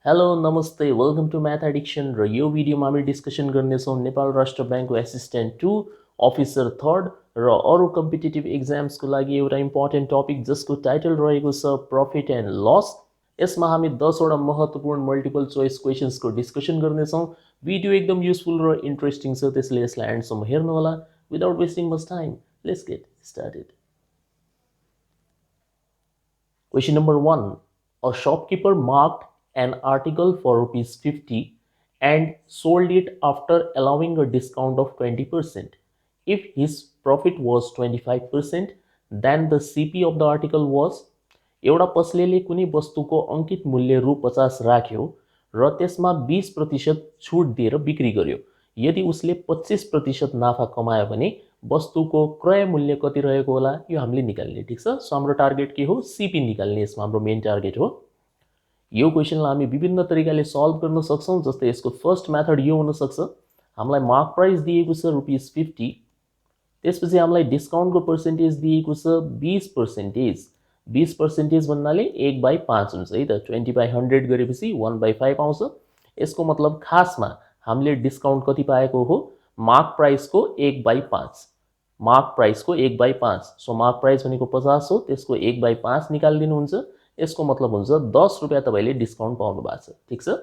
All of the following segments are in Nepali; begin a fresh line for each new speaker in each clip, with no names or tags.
हेलो नमस्ते वेलकम टु म्याथ एडिक्सन र यो भिडियोमा हामी डिस्कसन गर्नेछौँ नेपाल राष्ट्र ब्याङ्कको एसिस्टेन्ट 2 अफिसर 3rd र अरू कम्पिटिटिभ एक्जाम्सको लागि एउटा इम्पोर्टेन्ट टपिक जसको टाइटल रहेको छ प्रफिट एन्ड लस। यसमा हामी 10वटा महत्त्वपूर्ण मल्टिपल चोइस क्वेसन्सको डिस्कसन गर्नेछौँ। भिडियो एकदम युजफुल र इन्ट्रेस्टिङ छ, त्यसले यसलाई एन्डसम्म हेर्नुहोला। Without wasting much time, let's get started. Question number 1. A shopkeeper marked an article for rupees 50 and sold it after allowing a discount of 20%. If his profit was 25%, then the CP of the article was. एउटा पसलेले कुनै वस्तुको अंकित मूल्य रु 50 राख्यो र त्यसमा 20% छुट दिएर बिक्री गर्यो। यदि उसले 25% नाफा कमायो भने वस्तुको क्रय मूल्य कति रहेको होला यो हामीले निकाल्ने। ठीक छ, सो हाम्रो टार्गेट के हो? सीपी निकाल्ने, यसमा हाम्रो मेन टार्गेट हो। यो क्वेसनलाई हामी विभिन्न तरिकाले सल्भ गर्न सक्छौं। जस्तै यसको फर्स्ट मेथड यो हुन सक्छ, हामीलाई मार्क प्राइस दिएको छ ₹50, त्यसपछि हामीलाई डिस्काउन्टको पर्सेन्टेज दिएको छ 20%। 20% भन्नाले 1/5 हुन्छ है त। 20/100 गरेपछि 1/5 आउँछ। यसको मतलब खासमा हामीले डिस्काउन्ट कति पाएको हो? मार्क प्राइसको 1/5। मार्क प्राइसको 1/5। सो मार्क प्राइस भनेको 50 हो, त्यसको 1/5 निकालिदिनुहुन्छ। यसको मतलब हुन्छ 10 रुपियाँ तपाईले डिस्काउन्ट पाउनु भएको छ। ठीक छ,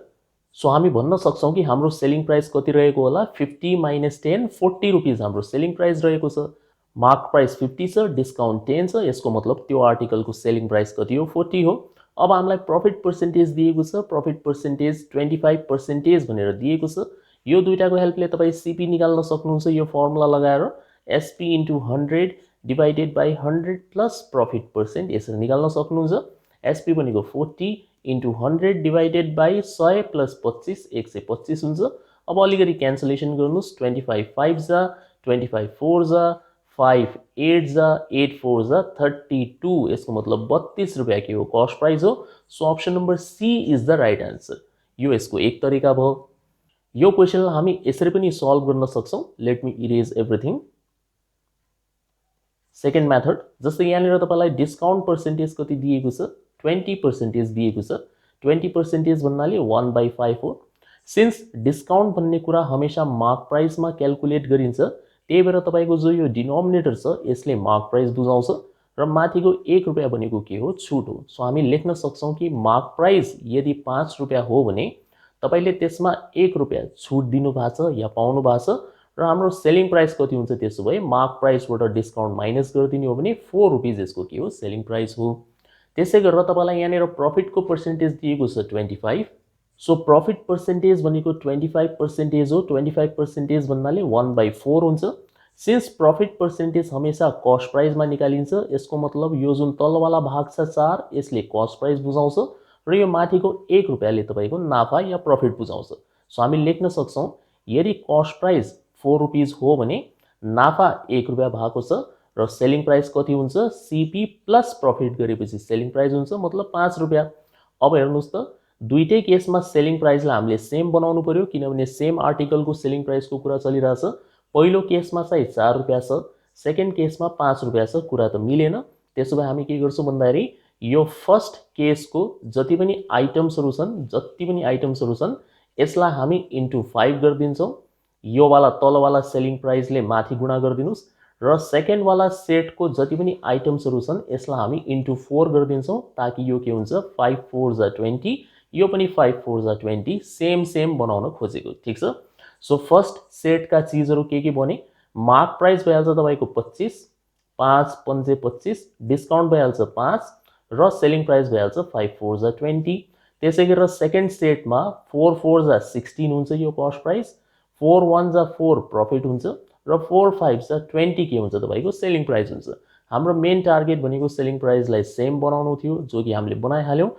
सो हामी भन्न सक्छौं कि हाम्रो सेलिङ प्राइस कति रहेको होला? 50 - 10 40 रुपीज हाम्रो सेलिङ प्राइस रहेको छ। मार्क प्राइस 50 छ, डिस्काउन्ट 10 छ, यसको मतलब त्यो आर्टिकलको सेलिङ प्राइस कति हो? 40 हो। अब हामीलाई प्रफिट पर्सेन्टेज दिएको छ, प्रफिट पर्सेन्टेज 25% भनेर दिएको छ। यो दुईटाको हेल्पले तपाईं सीपी निकाल्न सक्नुहुन्छ यो फर्मुला लगाएर। SP * 100 divided by 100 plus profit percent, यसरी निकाल्न सक्नुहुन्छ। SP भनेको 40 * 100 डिवाइडेड बाई 100 प्लस 25, 125 हुन्छ। अब अलिकति क्यान्सलेसन गर्नुस्। 25 5 जा, 25 4 जा, 5 8 जा, 8 4 जा 32। यसको मतलब 32 रुपियाँ के हो? कस्ट प्राइस हो। So option number C is the right answer. यो यसको एक तरिका भयो। यो क्वेसनलाई हामी यसरी पनि सल्भ गर्न सक्छौं। Let me erase everything. Second method, जस्तै यहाँनिर तपाईलाई डिस्काउन्ट पर्सेन्टेज कति दिएको छ? 20% दिएको छ। 20% भन्नाले 1/5 हो। सिन्स डिस्काउन्ट भन्ने कुरा हमेशा मार्क प्राइसमा क्याल्कुलेट गरिन्छ, त्यही भएर तपाईको जो यो डिनोमिनेटर छ यसले मार्क प्राइस बुझाउँछ र माथिको 1 रुपियाँ भनेको के हो? छुट हो। सो हामी लेख्न सक्छौं कि मार्क प्राइस यदि 5 रुपियाँ हो भने तपाईले त्यसमा 1 रुपियाँ छुट दिनु भएको छ या पाउनु भएको छ र हाम्रो सेलिङ प्राइस कति हुन्छ? त्यसो भए मार्क प्राइसबाट डिस्काउन्ट माइनस गरिदिनु हो भने 4 रुपीज यसको के हो? सेलिङ प्राइस हो। त्यसै गरेर तपाईलाई यहाँनिर प्रफिटको पर्सेन्टेज दिएको छ 25। सो प्रफिट पर्सेन्टेज भनेको 25% हो। 25% भन्नाले 1/4 हुन्छ। सिन्स प्रफिट पर्सेन्टेज हमेशा कस्ट प्राइसमा निकालिन्छ, यसको मतलब यो जुन तलवाला भाग छ 4 यसले कस्ट प्राइस बुझाउँछ र यो माथिको 1 रुपियाँले तपाईको नाफा या प्रफिट बुझाउँछ। सो हामी लेख्न सक्छौं यदि कस्ट प्राइस 4 रुपीज हो भने नाफा 1 रुपियाँ भएको छ र सेलिङ प्राइस कति हुन्छ? सीपी प्लस प्रफिट गरेपछि सेलिङ प्राइस हुन्छ, मतलब 5 रुपियाँ। अब हेर्नुस् त, दुईटै केसमा सेलिङ प्राइसलाई हामीले सेम बनाउनु पर्यो किनभने सेम आर्टिकलको सेलिङ प्राइसको कुरा चलिरहेछ। पहिलो केसमा चाहिँ 4 रुपियाँ छ, सेकेन्ड केसमा 5 रुपियाँ छ, कुरा त मिलेन। त्यसो भए हामी के गर्छौं भन्दाखेरि यो फर्स्ट केसको जति पनि आइटम्सहरु छन् यसलाई हामी इन्टु 5 गरिदिन्छौं। यो वाला तलवाला सेलिङ प्राइसले माथि गुणा गरिदिनुस् र सेकेन्ड वाला सेटको जति पनि आइटम्सहरु छन् यसलाई हामी इन्टु 4 गरिदिन्छौं, ताकि यो के हुन्छ? 5 4 जा 20, यो पनि 5 4 जा 20 सेम बनाउन खोजेको। ठीक छ, सो फर्स्ट सेटका चीजहरु के बने? मार्क प्राइस भइहाल्छ तपाईको 25, 5 5 25, डिस्काउन्ट भइहाल्छ 5 र सेलिङ प्राइस भइहाल्छ 5 4 जा 20। त्यसै गरेर सेकेन्ड सेटमा 4 4 जा 16 हुन्छ यो कस्ट प्राइस, 4 1 जा 4 प्रफिट हुन्छ र 4 5 जा 20 के हुन्छ? तपाईको सेलिङ प्राइस हुन्छ। हाम्रो मेन टार्गेट भनेको सेलिङ प्राइसलाई सेम बनाउनु थियो, जो कि हामीले बनाइहाल्यौं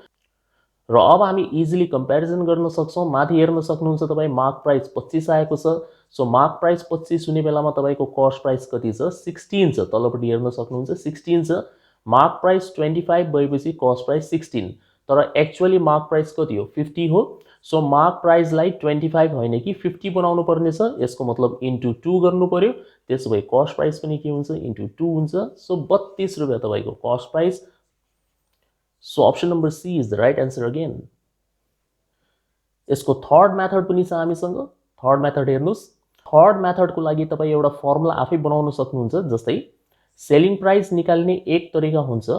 र अब हामी इजिली कम्प्यारिजन गर्न सक्छौं। माथि हेर्न सक्नुहुन्छ तपाई मार्क प्राइस 25 आएको छ। सो मार्क प्राइस 25 हुने बेलामा तपाईको कस्ट प्राइस कति छ? 16 छ। तलपट्टि हेर्न सक्नुहुन्छ 16 छ। मार्क प्राइस 25 भएपछि कस्ट प्राइस 16, तर एक्चुअली मार्क प्राइस कति हो? 50 हो। सो मार्क प्राइसलाई 25 होइन कि 50 बनाउनु पर्ने छ। यसको मतलब इन्टु 2 गर्नु पर्यो। त्यसो भए कस्ट प्राइस पनि के हुन्छ? इन्टु 2 हुन्छ। सो 32 रुपियाँ तपाईको cost price. So option number C is the right answer again. यसको थर्ड मेथड पनि छ हामीसँग। थर्ड मेथड हेर्नुस्। थर्ड मेथडको लागि तपाईँ एउटा फर्मुला आफै बनाउन सक्नुहुन्छ। जस्तै सेलिङ प्राइस निकाल्ने एक तरिका हुन्छ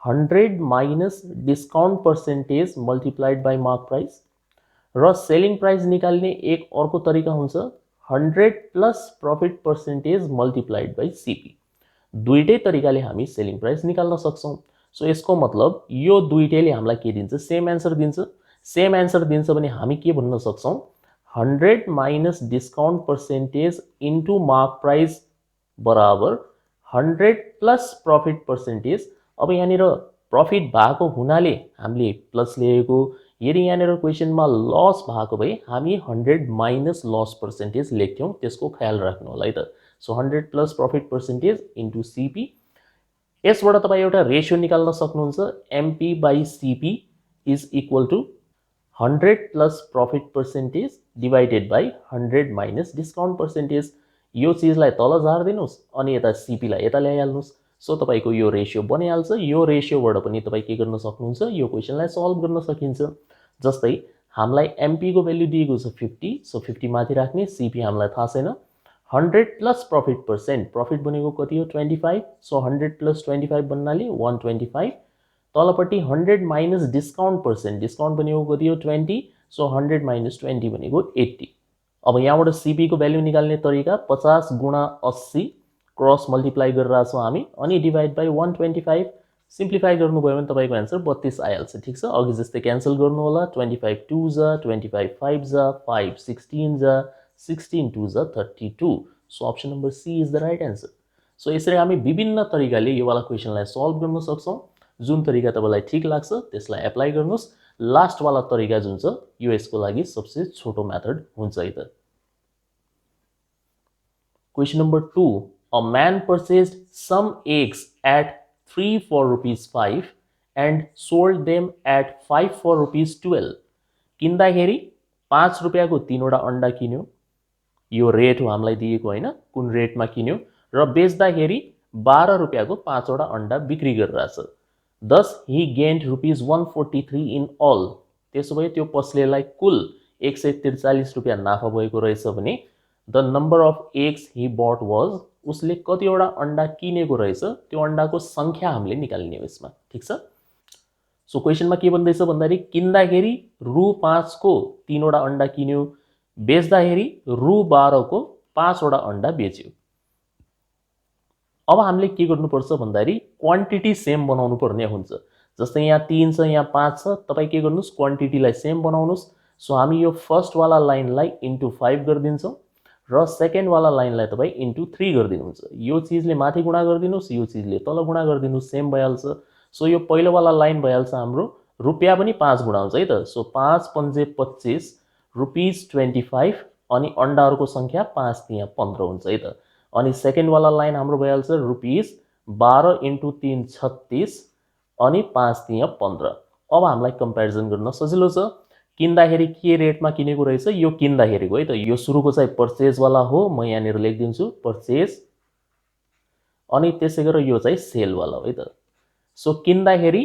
100 minus discount percentage multiplied by mark price, र सेलिङ प्राइस निकाल्ने एक अर्को तरिका हुन्छ 100 plus profit percentage multiplied by CP. दुईटै तरिकाले हामी सेलिङ प्राइस निकाल्न सक्छौं। सो यसको मतलब यो दुईटैले हामीलाई के दिन्छ? सेम एन्सर दिन्छ। सेम एन्सर दिन्छ भने हामी के भन्न सक्छौं? 100 minus discount percentage into mark price बराबर 100 प्लस प्रॉफिट पर्सेन्टेज। अब यहाँनिर प्रॉफिट भएको हुनाले हामीले प्लस लेखेको, यदि यहाँनिर क्वेशनमा लस भएको भए हामी 100 माइनस लस पर्सेन्टेज लेख्थ्यौं। त्यसको ख्याल राख्नु होला है त। So 100 plus profit percentage into CP. यसबाट तपाईँ एउटा रेशियो निकाल्न सक्नुहुन्छ। MP by CP is equal to 100 plus profit percentage divided by 100 minus discount percentage. यो चीजलाई तल झार्दिनुस् अनि यता सीपीलाई यता ल्याइहाल्नुस्। सो तपाईको यो रेशियो बनिहाल्छ। यो रेशियोबाट पनि तपाईँ के गर्न सक्नुहुन्छ? यो क्वेशनलाई सल्भ गर्न सकिन्छ। जस्तै हामीलाई एमपी को भ्यालु दिएको छ 50, सो 50 माथि राख्ने, सीपी हामीलाई थाहा छैन। 100 प्लस प्रॉफिट पर्सेन्ट, प्रॉफिट बनेको कति हो? 25, सो 100 प्लस 25 भन्नाले 125। तलपट्टि 100 माइनस डिस्काउन्ट पर्सेन्ट, डिस्काउन्ट बनेको कति हो? 20, सो 100 माइनस 20 भनेको 80। अब यहाँबाट सीपी को भ्यालु निकाल्ने तरिका 50 गुणा 80 क्रस मल्टिप्लाई गरिरहेको छौँ हामी, अनि डिवाइड बाई 125। सिम्प्लिफाई गर्नुभयो भने तपाईको आन्सर 32 आइहाल्छ। ठिक छ, अघि जस्तै क्यान्सल गर्नु होला। 25 2 जा, 25 5 जा, 5 16 जा, 16 2 जा 32। So option number C is the right answer. So यसरी हामी विभिन्न तरिकाले यो वाला क्वेशनलाई सल्भ गर्न सक्छौं। जुन तरिका तपाईलाई ठीक लाग्छ त्यसलाई एप्लाई गर्नुस्। लास्ट वाला तरिका जुन छ यो यसको लागि सबसे छोटो मेथड हुन्छ है त। Question number 2, a man purchased some eggs at 3 for ₹5 and sold them at 5 for ₹12। किन्दाखेरि 5 रुपैयाँको 3 वटा अंडा किन्यो। यो रेट हो हामीलाई दिएको हैन, कुन रेटमा किन्यो, र बेच्दाखेरि 12 रुपैयाँको 5 वटा अंडा बिक्री गरिरहेछ। Thus he gained ₹143 in all। त्यसो भए त्यो पसलेलाई कुल 143 रुपैयाँ नाफा भएको रहेछ भने the number of eggs he bought was, उसले कतिवटा अंडा किनेको रहेछ त्यो अंडाको संख्या हामीले निकाल्ने हो यसमा। ठीक छ। सो क्वेशनमा के भन्दैछ भन्दाखेरि किन्दाखेरि ₹5 को 3 वटा अंडा किन्यो, बेच्दाखेरि ₹12 को 5 वटा अंडा बेच्यो। अब हामीले के गर्नुपर्छ भन्दाखेरि क्वान्टिटी सेम बनाउनु पर्ने हुन्छ। जस्तै यहाँ 3 छ, यहाँ 5 छ, तपाई के गर्नुस्? क्वान्टिटीलाई सेम बनाउनुस्। सो हामी यो फर्स्ट वाला लाइनलाई इन्टु 5 गर्दिन्छौं र सेकेन्ड वाला लाइनलाई तपाई इन्टु 3 गर्दिनुहुन्छ। यो चीजले माथि गुणा गर्दिनुस्, यो चीजले तल गुणा गर्दिनुस्, सेम भइहाल्छ। सो यो पहिलो वाला लाइन भइहाल्छ हाम्रो, रुपैयाँ पनि 5 गुणा हुन्छ है त। सो 5 पंजे 25, ₹25 अनि अंडाहरुको संख्या 5 तिया 15 हुन्छ है त। अनि सेकेन्ड वाला लाइन हाम्रो भइहाल्छ ₹12 इन्टु 3 36 अनि 5 तिया 15। अब हामीलाई कम्पेरिजन गर्न सजिलो छ। किन्दाखेरि के रेटमा किनेको रहेछ? यो किन्दाखेरिको है त। यो सुरुको चाहिँ परचेज वाला हो, म यहाँनिर लेखिदिन्छु परचेज, अनि त्यसै गरेर यो चाहिँ सेल वाला हो है त। सो किन्दाखेरि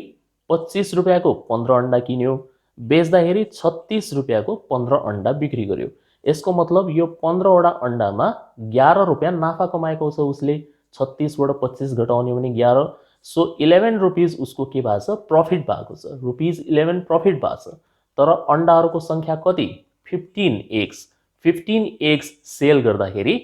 25 रुपैयाँको 15 अंडा किन्यो, बेच्दाखेरि 36 रुपैयाँको 15 अंडा बिक्री गर्यो। यसको मतलब यो 15 वटा अंडामा 11 रुपैयाँ नाफा कमाएको छ उसले। 36 बाट 25 घटाउने भने 11, सो 11 रुपीज उसको के भएको छ? प्रॉफिट भएको छ। ₹11 प्रॉफिट भएको छ। तर अंडाहरुको संख्या कति? 15 एग्स। 15 एग्स सेल गर्दाखेरि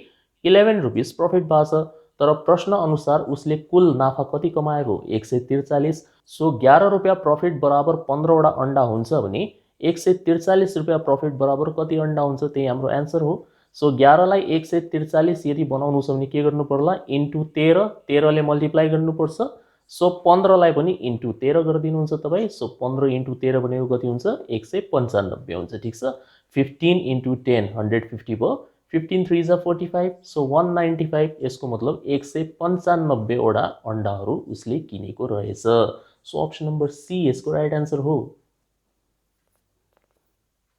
11 रुपीज प्रॉफिट भएको छ। तर प्रश्न अनुसार उसले कुल नाफा कति कमाएको? 143। सो 11 रुपैयाँ प्रॉफिट बराबर 15 वटा अंडा हुन्छ भने 143 रुपैयाँ प्रॉफिट बराबर कति अंडा हुन्छ? त्यही हाम्रो आन्सर हो। सो 11 लाई 143 यदि बनाउनु छ भने के गर्नु पर्ला? इन्टु 13, 13 ले मल्टिप्लाई गर्नुपर्छ। सो 15 लाई पनि इन्टु 13 गरिदिनुहुन्छ तपाई। सो 15 इन्टु 13 भनेको कति हुन्छ? 195 हुन्छ। ठीक छ। 15 इन्टु 10 150 भयो। 15 3 जा 45, सो 195। यसको मतलब 195 वटा अंडाहरु उसले किनेको रहेछ। सो अप्सन नम्बर सी यसको राइट आन्सर हो।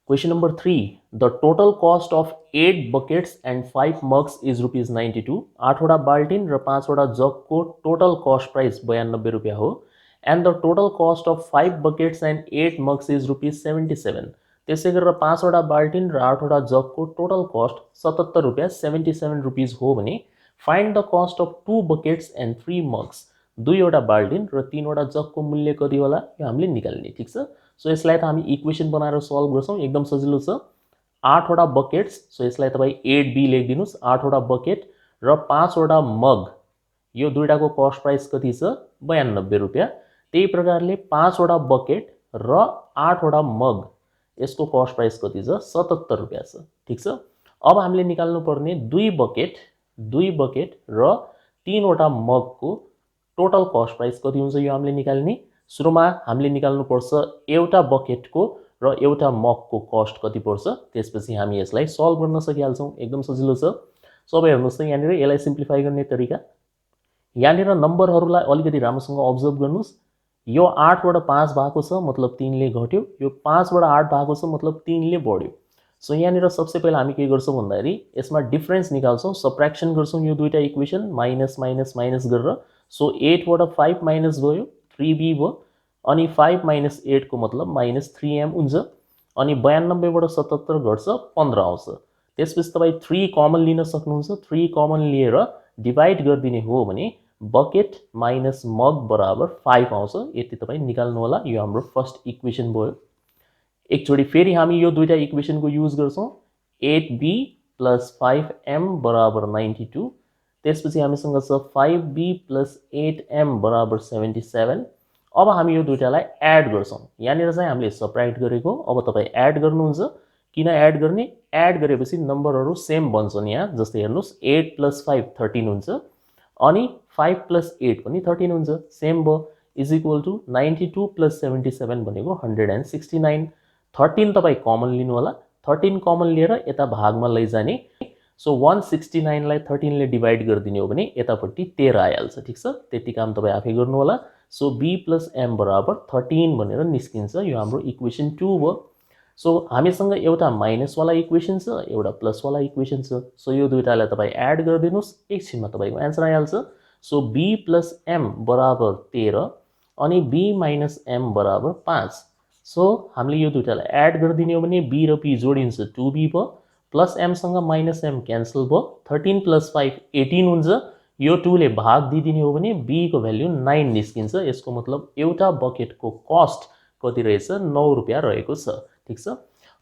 Question number 3. The total cost of 8 buckets and 5 mugs is ₹92। 8 वटा बाल्टिन र 5 वटा जग को टोटल कॉस्ट प्राइस 92 रुपैयाँ हो। And the total cost of 5 buckets and 8 mugs is ₹77। त्यसै गरेर 5 वटा बाल्टिन र 8 वटा जगको टोटल कस्ट 77 रुपैयाँ 77 रुपीज हो भने find the cost of 2 buckets and 3 mugs, 2 वटा बाल्टिन र 3 वटा जगको मूल्य कति होला यो हामीले निकाल्ने। ठीक छ, सो यसलाई त हामी इक्वेसन बनाएर सल्भ गर्छौं, एकदम सजिलो छ। 8 वटा बकेट्स, सो यसलाई तपाई 8b लेखिदिनुस्, 8 वटा बकेट र 5 वटा मग, यो दुईटाको कस्ट प्राइस कति छ 92 रुपैयाँ। त्यही प्रकारले 5 वटा बकेट र 8 वटा मग, यसको कस्ट प्राइस कति छ 77 रुपैयाँ छ। ठीक छ, अब हामीले निकाल्नु पर्ने 2 बकेट र 3 वटा मगको टोटल कस्ट प्राइस कति हुन्छ यो हामीले निकाल्ने। सुरुमा हामीले निकाल्नु पर्छ एउटा बकेटको र एउटा मगको कस्ट कति पर्छ, त्यसपछि हामी यसलाई सल्भ गर्न सकिहाल्छौं, एकदम सजिलो छ। सो अब हेर्नुस् त यहाँनिर यसलाई सिम्प्लिफाई गर्ने तरिका, यहाँनिर नम्बरहरूलाई अलिकति राम्रोसँग अब्जर्भ गर्नुस्। यो 8 बाट 5 भएको छ मतलब 3 ले घट्यो, यो 5 बाट 8 भएको छ मतलब 3 ले बढ्यो। सो यहाँनिर सबसे पहिला हामी के गर्छौं भन्दाखेरि यसमा डिफरेन्स निकाल्छौं, सबट्र्याक्सन गर्छौं यो दुईटा इक्वेसन माइनस माइनस माइनस गरेर। सो 8 बाट 5 माइनस भयो 3b भयो, अनि 5 माइनस 8 को मतलब माइनस 3m हुन्छ, अनि 92 बाट 77 घट्छ 15 आउँछ। त्यसपछि तपाई 3 कमन लिन सक्नुहुन्छ, 3 कमन लिएर डिवाइड गर्दिने हो भने बकेट माइनस मग बराबर 5 आउँछ, यति तपाई निकाल्नु होला। यो हाम्रो फर्स्ट इक्वेसन भयो। एकचोटी फेरि हामी यो दुईटा इक्वेसनको युज गर्छौं, 8b + 5m बराबर 92, त्यसपछि हामीसँग छ 5b + 8m बराबर 77। अब हामी यो दुईटालाई एड गर्छौं, यहाँनिर चाहिँ हामीले सबट्र्याक्ट गरेको, अब तपाई एड गर्नुहुन्छ। किन एड गर्ने, एड गरेपछि नम्बरहरू सेम बन्छन्। यहाँ जस्तै हेर्नुस् 8 + 5 13 हुन्छ, अनि 5 + 8 पनि 13 हुन्छ, सेम भयो, इज इक्वल टु 92 + 77 भनेको 169। 13 तपाई कमन लिनु होला, 13 कमन लिएर यता भागमा लैजाने। सो 169 लाई 13 ले डिवाइड गर्दिने हो भने यतापट्टि 13 आइहाल्छ। ठीक छ, त्यति काम तपाई आफै गर्नु होला। सो b + m बराबर 13 भनेर निस्किन्छ, यो हाम्रो इक्वेसन 2 भयो। सो हामीसँग एउटा माइनस वाला इक्वेसन छ, एउटा प्लस वाला इक्वेसन छ। सो यो दुईटालाई तपाई एड गर्दिनुस्, एकछिनमा तपाईको आन्सर आइहाल्छ। सो b + m बराबर 13 अनि b - m बराबर 5। सो हामीले यो दुईटालाई एड गर्दिने हो भने b र p जोडिन्छ 2b भयो, प्लस m सँग माइनस m क्यान्सल भयो, 13 + 5 18 हुन्छ। यो 2 ले भाग दिदिने हो भने b को भ्यालु 9 निस्किन्छ। यसको मतलब एउटा बकेटको कस्ट कति रहेछ 9 रुपैयाँ रहेको छ। ठीक छ,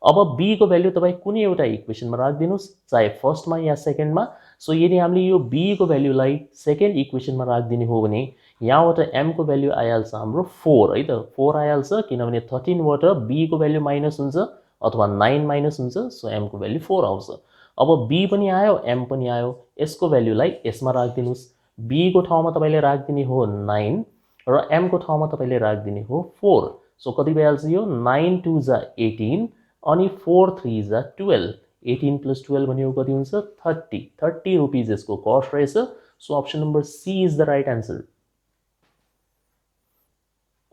अब b को भ्यालु तपाई कुनै एउटा इक्वेसनमा राख्दिनुस्, चाहे फर्स्टमा या सेकेन्डमा। सो यदि हामीले यो b को भ्यालुलाई सेकेन्ड इक्वेसनमा राख्दिने हो भने यहाँबाट m को भ्यालु आइहाल्छ हाम्रो 4 है त, 4 आइहाल्छ, किनभने 13 बाट b को भ्यालु माइनस हुन्छ अथवा 9 माइनस हुन्छ। सो m को भ्यालु 4 आउँछ। अब b पनि आयो m पनि आयो, यसको भ्यालुलाई यसमा राख्दिनुस्। b को ठाउँमा तपाईले राख्दिने हो 9 र m को ठाउँमा तपाईले राख्दिने हो 4। सो कति भइहाल्छ यो 9 2 जा 18 अनि 4 3 जा 12, 18 + 12 भनेको कति हुन्छ 30 रुपीज यसको कस्ट रहेछ। So option number C is the right answer.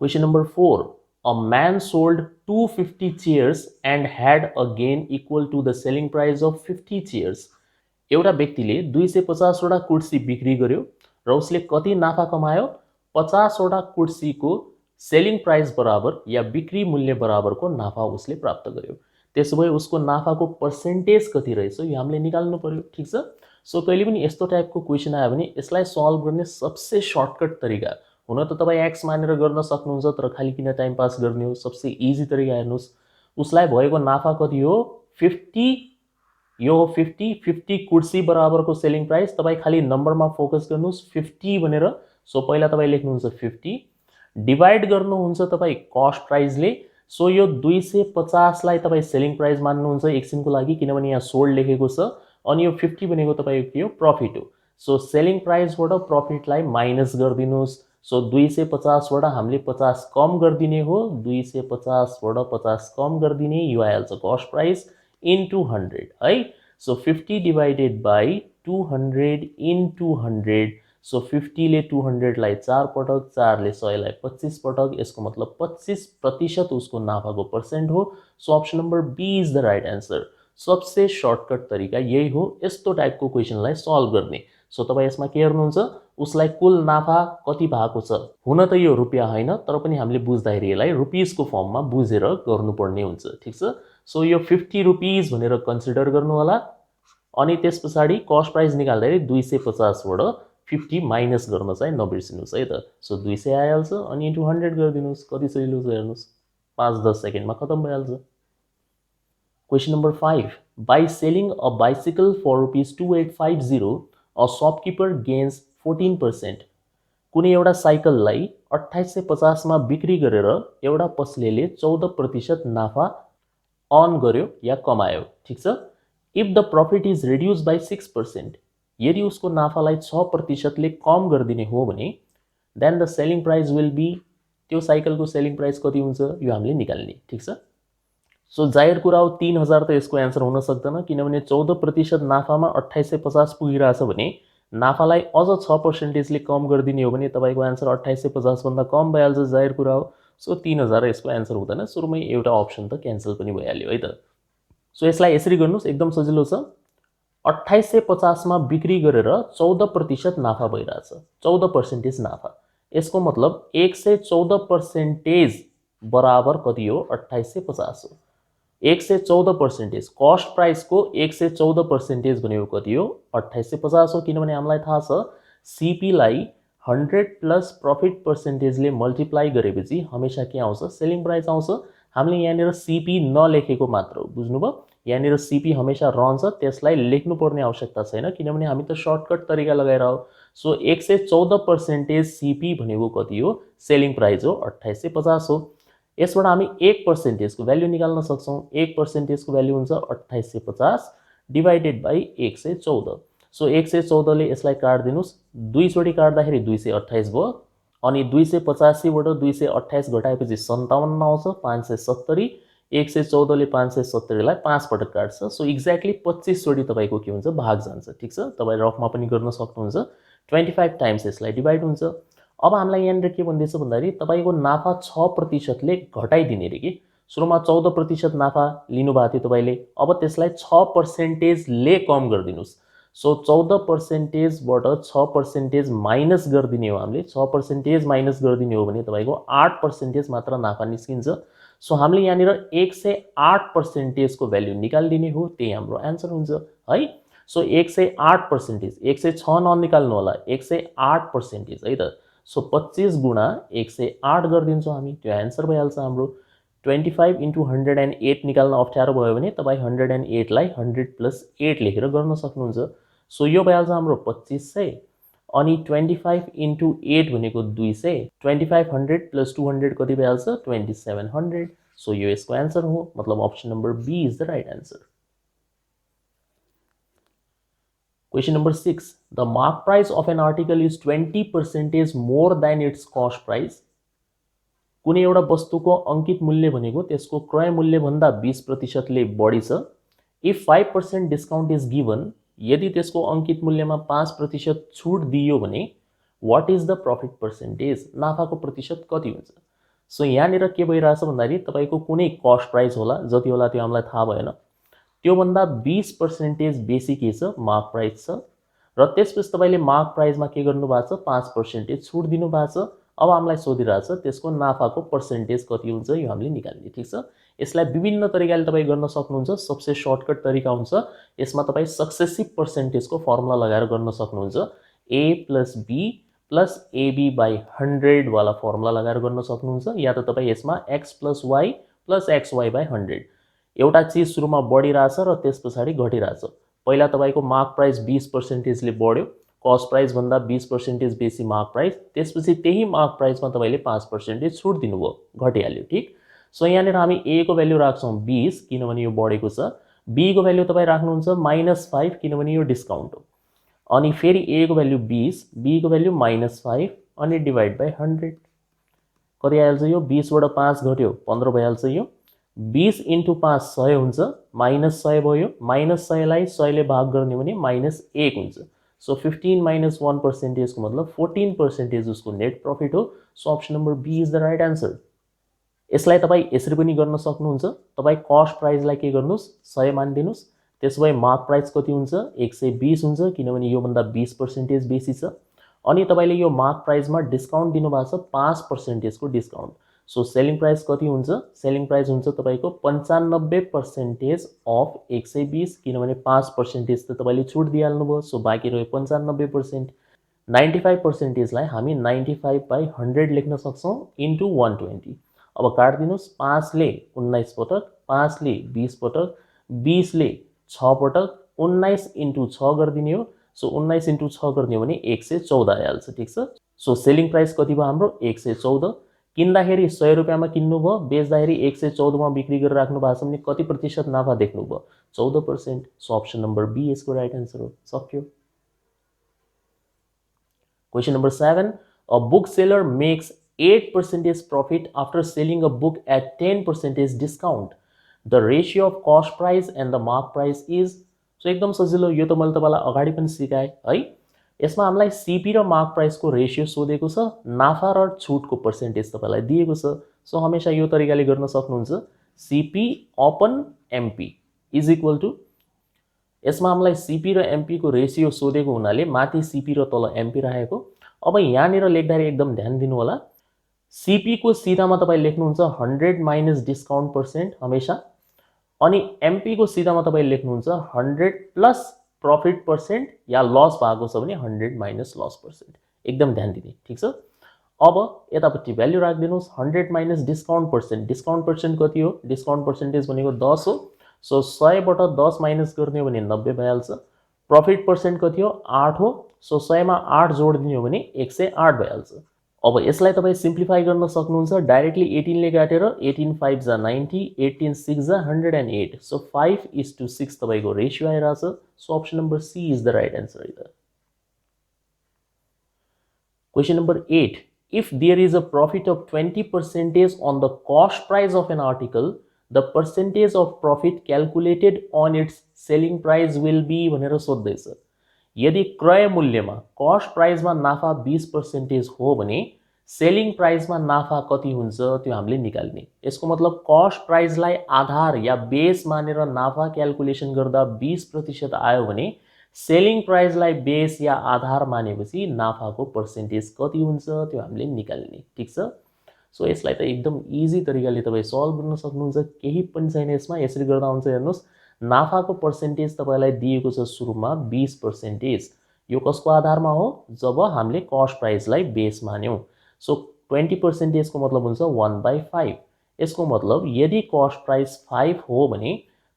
Question number 4. A man sold 250 chairs and had a gain equal to the selling price of 50 chairs. एउटा व्यक्तिले 250 वटा कुर्सी बिक्री गर्यो र उसले कति नाफा कमायो, 50 वटा कुर्सीको सेलिङ प्राइस बराबर या बिक्री मूल्य बराबरको नाफा उसले प्राप्त गर्यो। त्यसोभए उसको नाफाको पर्सेन्टेज कति रहेछ यो हामीले निकाल्नु पर्यो। ठीक छ, सो कहिले पनि यस्तो टाइपको क्वेशन आयो भने यसलाई सल्भ गर्ने सबसे सर्टकट तरिका, हुन त तपाई एक्स मानेर गर्न सक्नुहुन्छ, तर खाली किन टाइम पास गर्ने हो, सबसे इजी तरिका हेर्नुस्। उसलाई भएको नाफा कति हो 50, यो 50 कुर्सी बराबरको सेलिङ प्राइस। तपाई खाली नम्बरमा फोकस गर्नुस् 50 भनेर। सो पहिला तपाई लेख्नुहुन्छ 50 डिवाइड गर्नुहुन्छ तपाई कस्ट प्राइसले। सो यो 250 लाई तपाई सेलिङ प्राइस मान्नुहुन्छ एकछिनको लागि, किनभने यहाँ सोल्ड लेखेको छ, अनि यो 50 भनेको तपाईको के हो प्रॉफिट हो। सो सेलिङ प्राइसबाट प्रॉफिटलाई माइनस गर्दिनुस्। सो 250 बाट हामीले 50 कम गर्दिने हो, 250 बाट 50 कम गर्दिने, यो आइहाल्छ कस्ट प्राइस इन्टु 100 है। So 50 divided by 200 into 100। So 50 ले 200 लाई 4 पटक, 4 ले 100 लाई 25 पटक, यसको मतलब 25% उसको नाफाको पर्सेन्ट हो। So option number B is the right answer. सबसे सर्टकट तरिका यही हो यस्तो टाइपको क्वेशनलाई सल्भ गर्ने। सो तपाई यसमा के हेर्नुहुन्छ, उसलाई कुल नाफा कति भएको छ। हुन त यो रुपैयाँ हैन, तर पनि हामीले बुझ्दाखेरि यसलाई रुपीजको फर्ममा बुझेर गर्नुपर्ने हुन्छ। ठीक छ, सो यो 50 रुपीज भनेर कन्सिडर गर्नु होला अनि त्यस पछाडि कस्ट प्राइस निकाल्दाखेरि 250 बाट 50 माइनस गर्न चाहिँ नबिर्सिनुस् है त सो 200 आइहाल्छ अनि इन्टु 100 गरिदिनुस् कति सजिलो छ हेर्नुस् 5-10 सेकेन्डमा खतम भइहाल्छ Question number 5. By selling a bicycle for ₹2850, a shopkeeper gains 14%. कुनै एउटा साइकललाई 2850 मा बिक्री गरेर एउटा पसलेले 14% नाफा अर्न गर्यो या कमायो ठीक छ if the profit is reduced by 6%, यदि उसको नाफालाई 6% ले कम गरिदिने हो भने then the selling price will be त्यो साइकलको सेलिङ प्राइस कति हुन्छ यो हामीले निकाल्ने ठीक छ सो जाहिर कुरा हो 3000 त यसको एन्सर हुन सक्दैन किनभने 14% नाफामा 2850 पुगिरहेछ भने नाफालाई अझ 6% ले कम गरिदिने हो भने तपाईको एन्सर 2850 भन्दा कम भइहाल्छ जाहिर कुरा हो सो 3000 यसको एन्सर हुँदैन सुरुमै एउटा अप्सन त क्यान्सल पनि भइहाल्यो है त सो यसलाई यसरी गर्नुस् एकदम सजिलो छ 2850 मा बिक्री गरेर 14% नाफा भइरहेछ 14% नाफा यसको मतलब 114% बराबर कति हो 2850 हो 114% कस्ट प्राइस को 114% भनेको कति हो 2850 हो किनभने हामीलाई थाहा छ सीपी लाई 100 प्लस प्रॉफिट पर्सेन्टेज ले मल्टिप्लाई गरेपछि हमेशा के आउँछ सेलिङ प्राइस आउँछ हामीले यहाँनिर सीपी नलेखेको मात्र हो बुझ्नुभयो यहाँनिर सीपी हमेशा रहन्छ त्यसलाई लेख्नु पर्ने आवश्यकता छैन किनभने हामी त सर्टकट तरिका लगाएर हो सो 114% सीपी भनेको कति हो सेलिङ प्राइस हो 2850 हो यसबाट हामी 1% को भ्यालु निकाल्न सक्छौं 1% को भ्यालु हुन्छ 2850 डिवाइडेड बाइ 114 सो 114 ले यसलाई काट्दिनुस् 2 चोटी काट्दाखेरि 228 भयो अनि 285 बाट 228 घटाएपछि 57 आउँछ 570 114 ले 570 लाई 5 पटक काट्छ सो एक्ज्याक्टली 25 चोटी तपाईको के हुन्छ भाग जान्छ ठीक छ तपाई रफमा पनि गर्न सक्नुहुन्छ 25 टाइम्स यसलाई डिवाइड हुन्छ अब हामीलाई यहाँनिर के भन्दैछ भन्दाखेरि तपाईको नाफा 6% ले घटाइदिने रे के सुरुमा 14% नाफा लिनु भएको थियो तपाईले अब त्यसलाई 6% ले कम गर्दिनुस् सो 14% बाट 6% माइनस गर्दिने हो हामीले 6% माइनस गर्दिने हो भने तपाईको 8% मात्र नाफा निस्किन्छ सो हामीले यहाँनिर 108% को भ्यालु निकाल्दिने हो त्यही हाम्रो आन्सर हुन्छ है सो 108% 106 ननिकाल्नु होला 108% है त सो 25 गुणा 108 गर्दिन्छौं हामी त्यो आन्सर भइहाल्छ हाम्रो 25 into 108 निकाल्न अप्ठ्यारो भयो भने तपाई 108 लाई 100 plus 8 लेखेर गर्न सक्नुहुन्छ सो यो भइहाल्छ हाम्रो 2500 अनि 25 into 8 भनेको 200 2500 plus 200 कति भइहाल्छ 2700 सो यो यसको आन्सर हो मतलब option number B is the right answer Question number 6. The mark price of an article is 20% more than its cost price. कुनै एउटा वस्तुको अंकित मूल्य भनेको त्यसको क्रय मूल्य भन्दा 20% ले बढी छ if 5% discount is given यदि त्यसको अंकित मूल्यमा 5% छुट दिइयो भने what is the profit percentage नाफाको प्रतिशत कति हुन्छ सो यहाँनिर के भइराछ भन्दाखेरि तपाईको कुनै कस्ट प्राइस होला जति होला त्यो हामीलाई थाहा भएन त्यो भन्दा 20% बेसी के छ मार्क प्राइस छ र त्यसपछि तपाईले मार्क प्राइसमा के गर्नु भएको छ 5% छुट दिनु भएको छ अब हामीलाई सोधिरहेछ त्यसको नाफाको पर्सेन्टेज कति हुन्छ यो हामीले निकाल्ने ठीक छ यसलाई विभिन्न तरिकाले तपाई गर्न सक्नुहुन्छ सबसे सर्टकट तरिका हुन्छ यसमा तपाई सक्सेसिभ पर्सेन्टेजको फर्मुला लगाएर गर्न सक्नुहुन्छ a + b + ab / 100 वाला फर्मुला लगाएर गर्न सक्नुहुन्छ या त तपाई यसमा x + y + xy / 100 एउटा चीज सुरुमा बढिराछ र त्यसपछि घटिराछ पहिला तपाईको मार्क प्राइस 20% ले बढ्यो कस्ट प्राइस भन्दा 20% बेसी मार्क प्राइस त्यसपछि त्यही मार्क प्राइसमा तपाईले 5% छुट दिनुभयो घटिहाल्यो ठीक सो यहाँनिर हामी a को भ्यालु राख्छौं 20 किनभने यो बढेको छ b को भ्यालु तपाई राख्नुहुन्छ -5 किनभने यो डिस्काउन्ट हो अनि फेरि a को भ्यालु 20 b को भ्यालु -5 अनि डिवाइड बाइ 100 कति आइहाल्छ यो 20 बाट 5 घट्यो 15 भइहाल्छ यो 20 into 5 100 हुन्छ -100 भयो -100 लाई 100 ले भाग गर्ने भने -1 हुन्छ सो 15 - 1% को मतलब 14% उसको नेट प्रॉफिट हो so option number B is the right answer यसलाई तपाई यसरी पनि गर्न सक्नुहुन्छ तपाई कस्ट प्राइस लाई के गर्नुस् 100 मान्दिनुस् त्यसैले मार्क प्राइस कति हुन्छ 120 हुन्छ किनभने यो भन्दा 20% बेसी छ अनि तपाईले यो मार्क प्राइसमा डिस्काउन्ट दिनु भएको छ 5% को डिस्काउन्ट सो सेलिङ प्राइस कति हुन्छ सेलिङ प्राइस हुन्छ तपाईको 95% अफ 120 किनभने 5% त तपाईले छुट दिइहाल्नु भयो सो बाँकी रह्यो 95%। 95% लाई हामी 95/100 लेख्न सक्छौं इन्टु 120। अब काट्दिनुस् 5 ले 19 पटक 5 ले 20 पटक 20 ले 6 पटक 19 इन्टु 6 गर्दिने हो सो 19 इन्टु 6 गर्ने हो भने 114 आइहाल्छ ठीक छ। सो सेलिङ प्राइस कति भयो हाम्रो 114 किन्दाखेरि 100 रुपैयाँमा किन्नु भयो बेच्दाखेरि 114 मा बिक्री गरेर राख्नु भएको छ भने कति प्रतिशत नाफा देख्नु भयो 14%। सो अप्सन नम्बर बी यसको राइट आन्सर हो सक्यो। Question number 7. A bookseller makes 8% profit after selling a book at 10% discount. The ratio of cost price and the mark price is. So एकदम सजिलो यो त मैले तपाईलाई अगाडि पनि सिकाए है। यसमा हामीलाई सीपी र मार्क प्राइस को रेशियो सोधेको छ नाफा र छुटको पर्सेन्टेज तपाईलाई दिएको छ। सो हमेशा यो तरिकाले गर्न सक्नुहुन्छ CP upon MP is equal to यसमा हामीलाई सीपी र एमपी को रेशियो सोधेको हुनाले माथि सीपी र तल एमपी राखेको। अब यहाँनिर लेख्दाखेरि एकदम ध्यान दिनु होला सीपी को सिधामा तपाई लेख्नुहुन्छ 100 माइनस डिस्काउन्ट पर्सेन्ट हमेशा अनि एमपी को सिधामा तपाई लेख्नुहुन्छ 100 प्लस प्रॉफिट पर्सेन्ट या लस भएको छ भने 100 माइनस लस पर्सेन्ट एकदम ध्यान दिने ठीक छ। अब यतापट्टि भ्यालु राख्दिनुस् 100 माइनस डिस्काउन्ट पर्सेन्ट कति हो डिस्काउन्ट पर्सेन्टेज भनेको 10 हो सो 100 बाट 10 माइनस गर्ने हो भने 90 भइहाल्छ। प्रॉफिट पर्सेन्ट कति हो 8 हो सो 100 मा 8 जोड्दिने हो भने 108 भइहाल्छ। अब यसलाई तपाई सिम्प्लिफाई गर्न सक्नुहुन्छ डाइरेक्टली 18 ले काटेर 18 5 जा 90 18 6 जा 108 सो 5:6 तपाईको रेशियो आइराछ। So option number C is the right answer here. Question number 8. If there is a profit of 20% on the cost price of an article, the percentage of profit calculated on its selling price will be भनेर सोध्दैछ। यदि क्रय मूल्यमा कस्ट प्राइसमा नाफा 20% हो भने सेलिङ प्राइसमा नाफा कति हुन्छ त्यो हामीले निकाल्ने। यसको मतलब कस्ट प्राइसलाई आधार या बेस मानेर नाफा क्याल्कुलेसन गर्दा 20% आयो भने सेलिङ प्राइसलाई बेस या आधार मानेपछि नाफाको पर्सेन्टेज कति हुन्छ त्यो हामीले निकाल्ने ठीक छ। सो यसलाई त एकदम इजी तरिकाले तपाई सल्भ गर्न सक्नुहुन्छ केही पनि छैन यसमा। यसरी गर्दा हुन्छ हेर्नुस् नाफाको पर्सेन्टेज तपाईलाई दिएको छ सुरुमा 20%। यो कसको आधारमा हो जब हामीले कस्ट प्राइसलाई बेस मान्यौ सो 20% को मतलब हुन्छ 1/5। यसको मतलब यदि कस्ट प्राइस 5 हो भने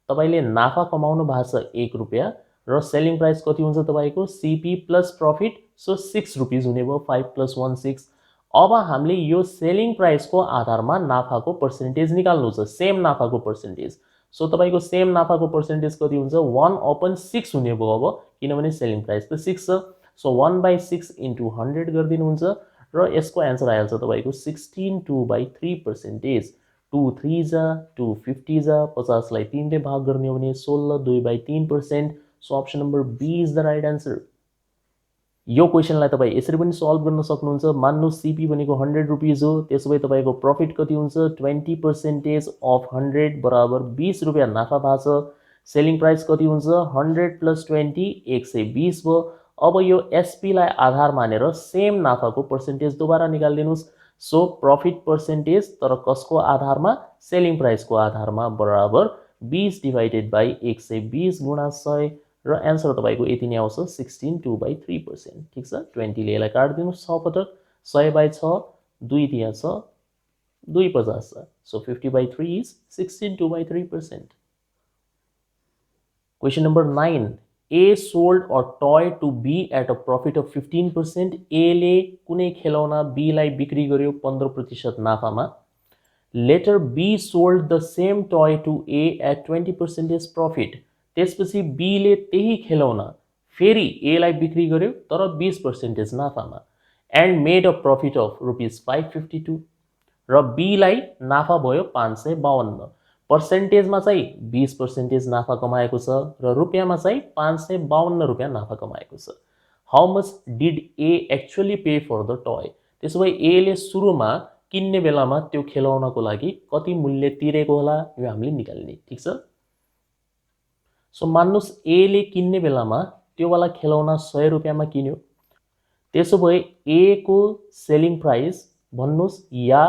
तपाईले नाफा कमाउनु भएको छ 1 रुपैयाँ र सेलिङ प्राइस कति हुन्छ तपाईको CP plus profit so 6 rupees हुने भयो 5 + 1 6। अब हामीले यो सेलिङ प्राइस को आधारमा नाफाको पर्सेन्टेज निकाल्नु छ सेम नाफाको पर्सेन्टेज। सो तपाईको सेम नाफाको पर्सेन्टेज कति हुन्छ 1/6 हुने भयो अब किनभने सेलिङ प्राइस त 6 छ सो 1/6 इन्टु 100 गर्दिनुहुन्छ र यसको आन्सर आइहाल्छ तपाईको 16 2/3%। 2 3 जा 2 50 जा 50 लाई 3 ले भाग गर्ने हो भने 16 2/3%। So option number B is the right answer. यो क्वेशनलाई तपाई यसरी पनि सल्भ गर्न सक्नुहुन्छ। मान्नु सीपी भनेको 100 रुपीज हो त्यसोभए तपाईको प्रॉफिट कति हुन्छ 20% अफ 100 बराबर 20 रुपैयाँ नाफा भएको छ। सेलिङ प्राइस कति हुन्छ 100 + 20 120 भयो। अब यो एसपी लाई आधार मानेर सेम नाफाको पर्सेन्टेज दोबारा निकाल्दिनुस्। सो प्रॉफिट पर्सेन्टेज तर कसको आधारमा सेलिङ प्राइसको आधारमा बराबर 20/120 गुणा 100 र आन्सर तपाईको यति नै आउँछ 16 2/3%। ठीक छ 20 ले यसलाई काट्दिनु 6 पटक 100/6 2 दिया छ 2 50 छ so 50/3 is 16 2/3%। Question number 9. A sold a toy to B at a profit of 15%. A ले कुनै खेलौना B लाई बिक्री गर्यो 15% नाफामा। Later B sold the same toy to A at 20% profit. त्यसपछि B ले त्यही खेलौना फेरि A लाई बिक्री गर्यो तर 20% नाफामा and made a profit of ₹552 र B लाई नाफा भयो 552। पर्सेन्टेजमा चाहिँ 20% नाफा कमाएको छ र रुपैयाँमा चाहिँ 552 रुपैयाँ नाफा कमाएको छ। How much did A actually pay for the toy? त्यसोभए A ले सुरुमा किन्ने बेलामा त्यो खेलौनाको लागि कति मूल्य तिरेको होला यो हामीले निकाल्ने। ठीक छ सो मान्नुस् A ले किन्ने बेलामा त्यो वाला खेलौना 100 रुपैयाँमा किन्यो। त्यसोभए A को सेलिङ प्राइस भन्नुस् या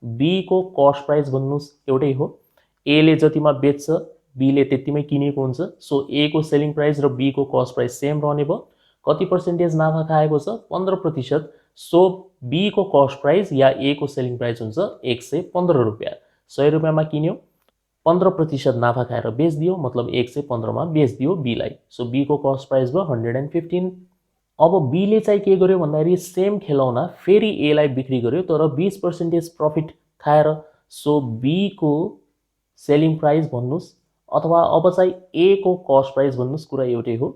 बी को कस्ट प्राइस भन्नुस् एउटै हो, ए ले जतिमा बेच्छ बी ले त्यतिमै किनेको हुन्छ, सो ए को सेलिङ प्राइस र बी को कस्ट प्राइस सेम रहने भयो। कति पर्सेन्टेज नाफा खाएको छ 15%, सो बी को कस्ट प्राइस या ए को सेलिङ प्राइस हुन्छ 115 रुपैयाँ। 100 रुपैयाँमा किन्यो, 15% नाफा खाएर बेच्दियो, मतलब 115 मा बेच्दियो बी लाई, सो बी को कस्ट प्राइस भयो 115। अब बी ले चाहिँ के गर्यो भन्दाखेरि सेम खेलौना फेरि ए लाई बिक्री गर्यो तर 20% प्रफिट खाएर, सो बी को सेलिङ प्राइस भन्नुस् अथवा अब चाहिँ ए को कस्ट प्राइस भन्नुस्, कुरा एउटै हो।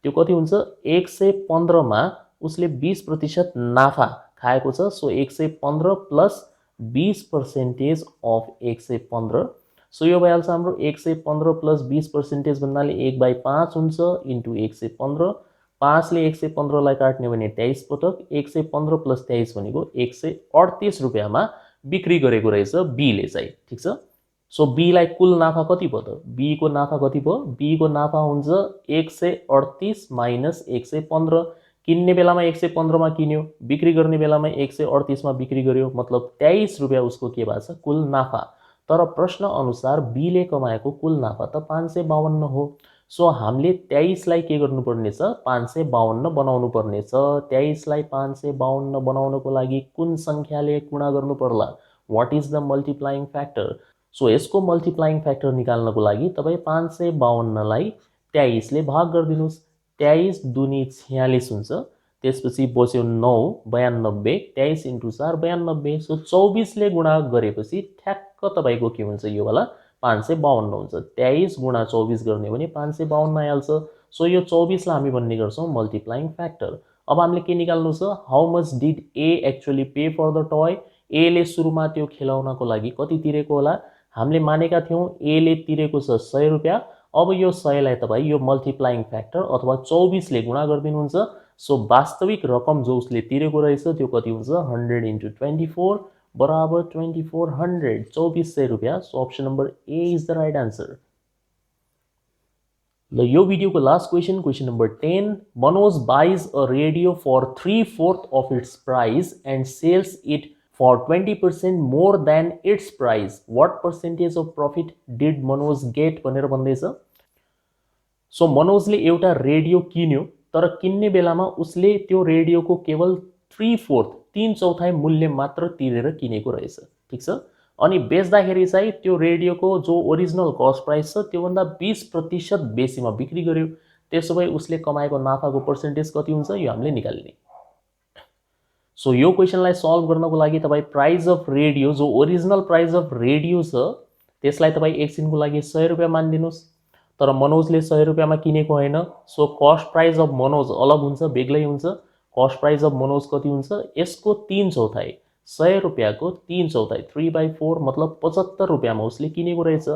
त्यो कति हुन्छ 115 मा उसले 20% नाफा खाएको छ, सो 115 प्लस 20% अफ 115, सो यो भइहाल्छ हाम्रो 115 प्लस 20% भन्नाले 1/5 हुन्छ इन्टु 115, 5 ले 115 लाई काट्ने भने 23 पटक, 115 प्लस 23 भनेको 138 रुपैयाँमा बिक्री गरेको रहेछ बी ले चाहिँ, ठीक छ। सो बी लाई कुल नाफा कति भयो त, बी को नाफा कति भयो, बी को नाफा हुन्छ 138 माइनस 115, किन्ने बेलामा 115 मा किन्यो, बिक्री गर्ने बेलामा 138 मा बिक्री गर्यो, मतलब 23 रुपैयाँ उसको के भएको छ कुल नाफा। तर प्रश्न अनुसार बी ले कमाएको कुल नाफा त 552 हो, सो हामीले 23 लाई के गर्नुपर्ने छ 552 बनाउनु पर्ने छ। 23 लाई 552 बनाउनको लागि कुन संख्याले गुणा गर्नु पर्ला, what is the multiplying factor. So यसको मल्टिप्लाइङ फ्याक्टर निकाल्नको लागि तपाई 552 लाई 23 ले भाग गरिदिनुस्, 23 दुनी 46 हुन्छ, त्यसपछि बस्यो 9 92, 23 इन्टु 4 92, सो 24 ले गुणा गरेपछि ठ्याक्क तपाईको के हुन्छ यो वाला 552 हुन्छ। 23 गुणा 24 गर्ने भने 552 आइहाल्छ, सो यो 24 लाई हामी भन्ने गर्छौं मल्टिप्लाइङ फ्याक्टर। अब हामीले के निकाल्नु छ, how much did A actually pay for the toy, A ले सुरुमा त्यो खेलौनाको लागि कति तिरेको होला, हामीले मानेका थियौं ए ले तिरेको छ 100 रुपैयाँ। अब यो 100 लाई तपाई यो मल्टिप्लाइङ फ्याक्टर अथवा 24 ले गुणा गरिदिनुहुन्छ, सो वास्तविक रकम जो उसले तिरेको रहेछ त्यो कति हुन्छ 100 इन्टु 24 बराबर 2400, 2400 रुपैयाँ। So option number A is the right answer. ल यो भिडियोको last question, question number 10, Manoj buys a radio for 3/4 of its price and sells it for 20% more than its price. What percentage of profit did Manoj get भनेर भन्दैछ। सो मनोजले एउटा रेडियो किन्यो तर किन्ने बेलामा उसले त्यो रेडियोको केवल 3/4 3/4 मूल्य मात्र तिरेर किनेको रहेछ, ठीक छ। अनि बेच्दाखेरि चाहिँ त्यो रेडियोको जो ओरिजिनल कस्ट प्राइस छ त्यो भन्दा 20% बेसीमा बिक्री गर्यो, त्यसो भए उसले कमाएको नाफाको पर्सेन्टेज कति हुन्छ यो हामीले निकाल्ने। सो यो क्वेशनलाई सल्भ गर्नको लागि तपाई प्राइस अफ रेडियो जो ओरिजिनल प्राइस अफ रेडियो छ त्यसलाई तपाई एकछिनको लागि 100 रुपैयाँ मानिदिनुस्, तर मनोजले 100 रुपैयाँमा किनेको हैन, so cost price of Manoj अलग हुन्छ, बेग्लै हुन्छ। कस्ट प्राइस अफ मनोज कति हुन्छ, यसको 3/4, 100 रुपैयाँको 3/4 3/4 मतलब 75 रुपैयाँमा उसले किनेको रहेछ।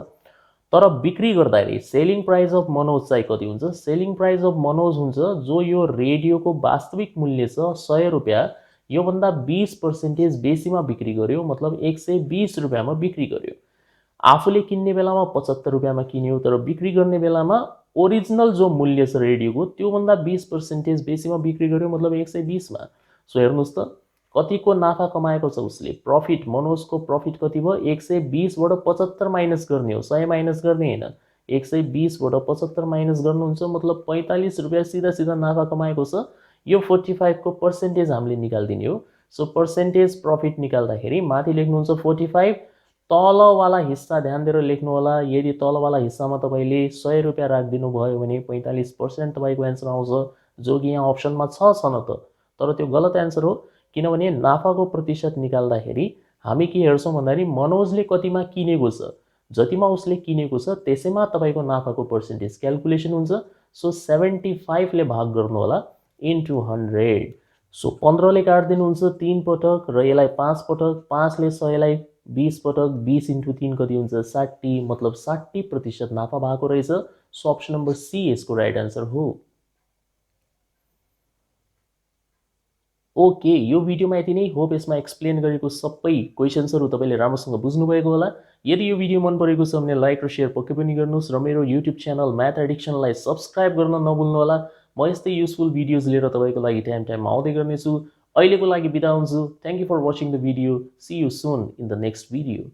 तर बिक्री गर्दाखेरि सेलिङ प्राइस अफ मनोज चाहिँ कति हुन्छ, सेलिङ प्राइस अफ मनोज हुन्छ जो यो रेडियोको वास्तविक मूल्य छ 100 रुपैयाँ, यो भन्दा 20% बेसीमा बिक्री गर्यो, मतलब 120 रुपैयाँमा बिक्री गर्यो। आफूले किन्ने बेलामा 75 रुपैयाँमा किन्यो, तर बिक्री गर्ने बेलामा ओरिजिनल जो मूल्य छ रेडियोको त्यो भन्दा 20% बेसीमा बिक्री गर्यो, मतलब 120 मा। सो हेर्नुस् त कतिको नाफा कमाएको छ उसले, प्रफिट मनोजको प्रफिट कति भयो 120 बाट 75 माइनस गर्ने हो, 100 माइनस गर्ने हैन, 120 बाट 75 माइनस गर्नुहुन्छ, मतलब 45 रुपैयाँ सीधा सीधा नाफा कमाएको छ। यो 45 को पर्सेन्टेज हामीले निकाल्दिने हो। सो पर्सेन्टेज प्रफिट निकाल्दाखेरि माथि लेख्नुहुन्छ 45, तलवाला हिस्सा ध्यान दिएर लेख्नु होला। यदि तलवाला हिस्सामा तपाईले 100 रुपैयाँ राख्दिनु भयो भने 45% तपाईको आन्सर आउँछ, जो कि यहाँ अप्सनमा छ न त, तर त्यो गलत आन्सर हो, किनभने नाफाको प्रतिशत निकाल्दाखेरि हामी के हेर्छौं भन्दाखेरि मनोजले कतिमा किनेको छ, जतिमा उसले किनेको छ त्यसैमा तपाईको नाफाको पर्सेन्टेज क्याल्कुलेसन हुन्छ। सो 75 ले भाग गर्नु होला इन्टु 100, सो 15 ले काट्दिनुहुन्छ 3 पटक र यसलाई 5 पटक, 5 ले 100 लाई 20 पटक, 20 इन्टु 3 कति हुन्छ 60, मतलब 60% नाफा भएको रहेछ। सो अप्सन नम्बर सी यसको राइट आन्सर हो। ओके, यो भिडियोमा यति नै। होप यसमा एक्सप्लेन गरेको सबै क्वेशन्सहरु तपाईले राम्रोसँग बुझ्नु भएको होला। यदि यो भिडियो मन परेको छ भने लाइक र शेयर पक्कै पनि गर्नुस् र मेरो युट्युब च्यानल म्याथ एडिक्सनलाई सब्स्क्राइब गर्न नभुल्नु होला। म यस्तै युजफुल भिडियोज लिएर तपाईको लागि टाइम टाइममा आउँदै गर्नेछु। अहिलेको लागि बिदा हुन्छु। Thank you for watching the video. See you soon in the next video.